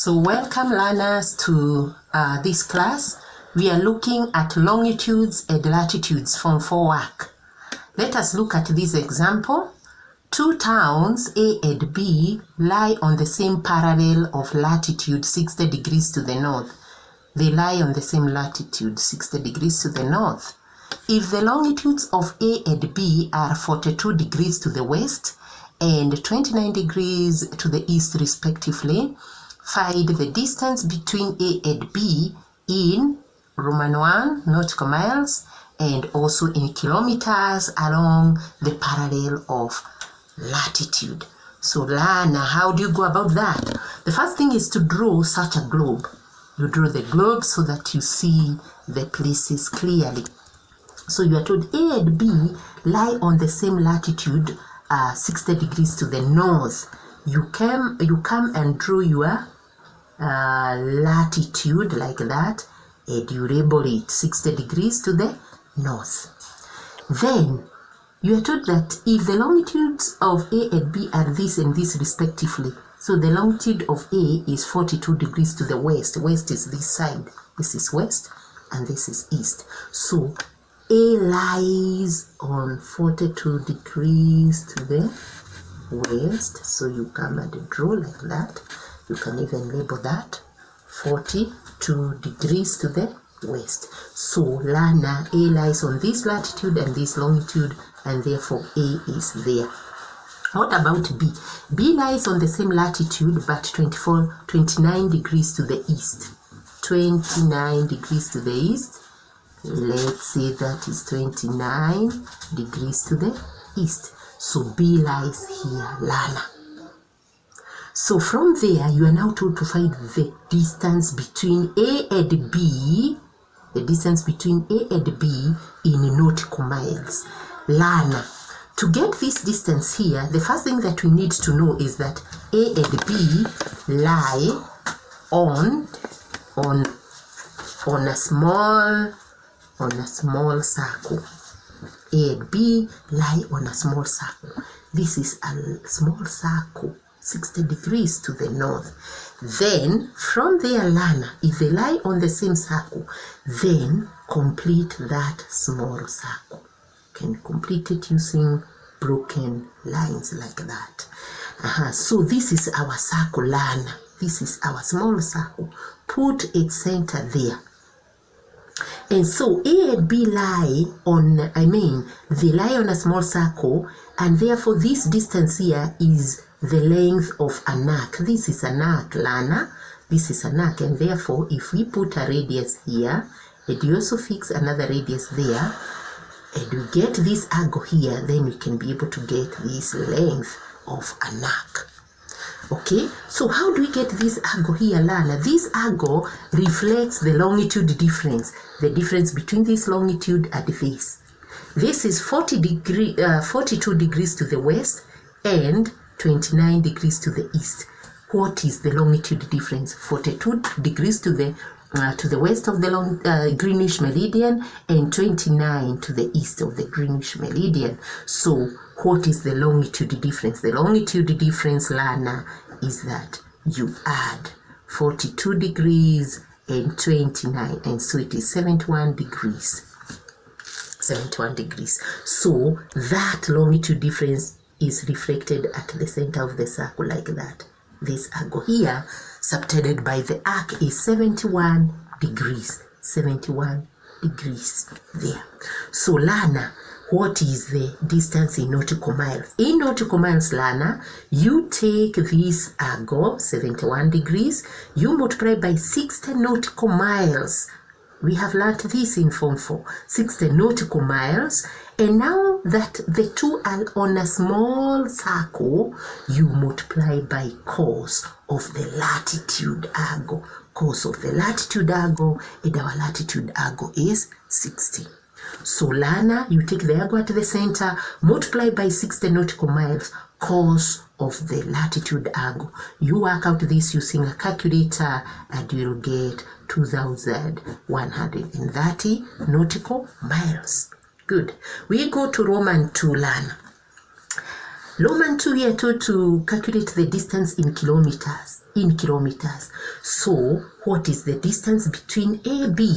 So welcome learners to this class. We are looking at longitudes and latitudes from 4 work. Let us look at this example. Two towns A and B lie on the same parallel of latitude 60 degrees to the north. They lie on the same latitude 60 degrees to the north. If the longitudes of A and B are 42 degrees to the west and 29 degrees to the east respectively, find the distance between A and B in Roman 1 nautical miles and also in kilometers along the parallel of latitude. So Lana, how do you go about that? The first thing is to draw such a globe. You draw the globe so that you see the places clearly. So you are told A and B lie on the same latitude 60 degrees to the north. You come and draw your latitude like that, and you label it 60 degrees to the north. Then you are told that if the longitudes of A and B are this and this respectively, so the longitude of A is 42 degrees to the west. West is this side. This is west and this is east. So A lies on 42 degrees to the west. So you come and draw like that. You can even label that 42 degrees to the west. So Lana, A lies on this latitude and this longitude, and therefore A is there. What about B? B lies on the same latitude but 29 degrees to the east. 29 degrees to the east. Let's say that is 29 degrees to the east. So B lies here, Lana. So from there, you are now told to find the distance between A and B, the distance between A and B in nautical miles. Lana, to get this distance here, the first thing that we need to know is that A and B lie on a small circle. A and B lie on a small circle. This is a small circle, 60 degrees to the north. Then from there, Lana, if they lie on the same circle, then complete that small circle. You can complete it using broken lines like that. So this is our circle, Lana. This is our small circle. Put its center there. And so A and B lie on, they lie on a small circle, and therefore this distance here is the length of an arc. This is an arc, Lana. This is an arc, and therefore if we put a radius here, and you also fix another radius there, and we get this angle here, then we can be able to get this length of an arc. Okay, so how do we get this angle here, Lana? This angle reflects the longitude difference, the difference between this longitude and this. This is 42 degrees to the west and 29 degrees to the east. What is the longitude difference? 42 degrees to the west of the Greenwich meridian and 29 to the east of the Greenwich meridian. So what is the longitude difference? The longitude difference, Lana, is that you add 42 degrees and 29, and so it is 71 degrees. 71 degrees. So that longitude difference is reflected at the center of the circle like that. This angle here, subtended by the arc, is 71 degrees. 71 degrees there. So Lana, what is the distance in nautical miles? In nautical miles, Lana, you take this angle, 71 degrees, you multiply by 60 nautical miles. We have learned this in Form 4, 60 nautical miles. And now that the two are on a small circle, you multiply by cos of the latitude angle. Cos of the latitude angle, and our latitude angle is 60. So Lana, you take the angle at the center, multiply by 60 nautical miles, cos of the latitude angle. You work out this using a calculator and you'll get 2,130 nautical miles. Good. We go to Roman 2, Lana. Roman 2, we are told to calculate the distance in kilometers. So what is the distance between AB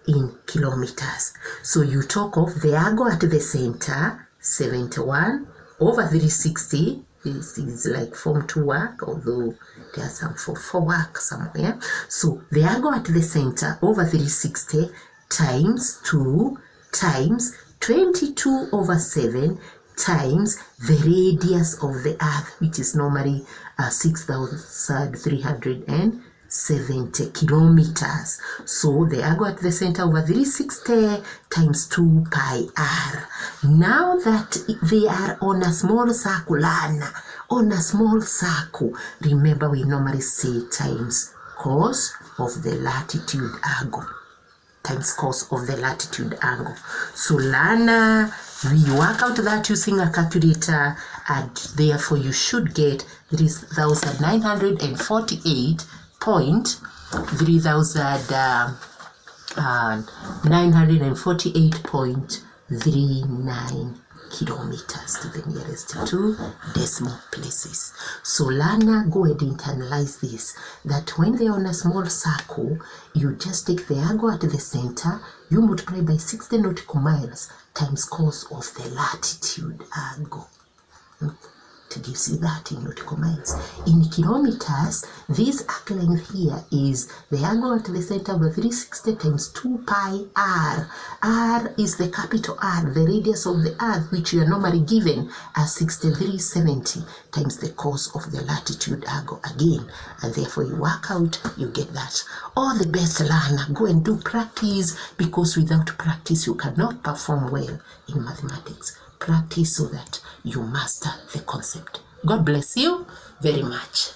in kilometers? So you talk of the angle at the center, 71 over 360. This is like form to work, although there are some for work somewhere. So the angle at the center over 360 times 2 times 22 over 7 times the radius of the earth, which is normally 6,370 kilometers. So the angle at the center over 360 times 2 pi r. Now that they are on a small circle, remember we normally say times cos of the latitude angle. Times cos of the latitude angle. So Lana, we work out that using a calculator, and therefore you should get 3,948.39 kilometers to the nearest 2 decimal places. So Lana, go ahead and internalize this, that when they are on a small circle, you just take the angle at the center, you multiply by 60 nautical miles times cos of the latitude angle. Did you see that in nautical miles? In kilometers, this arc length here is the angle at the center over 360 times 2 pi r. R is the capital R, the radius of the earth, which you are normally given as 6370 times the cos of the latitude angle again. And therefore you work out, you get that. All the best, learner. Go and do practice, because without practice you cannot perform well in mathematics. Practice so that you master the concept. God bless you very much.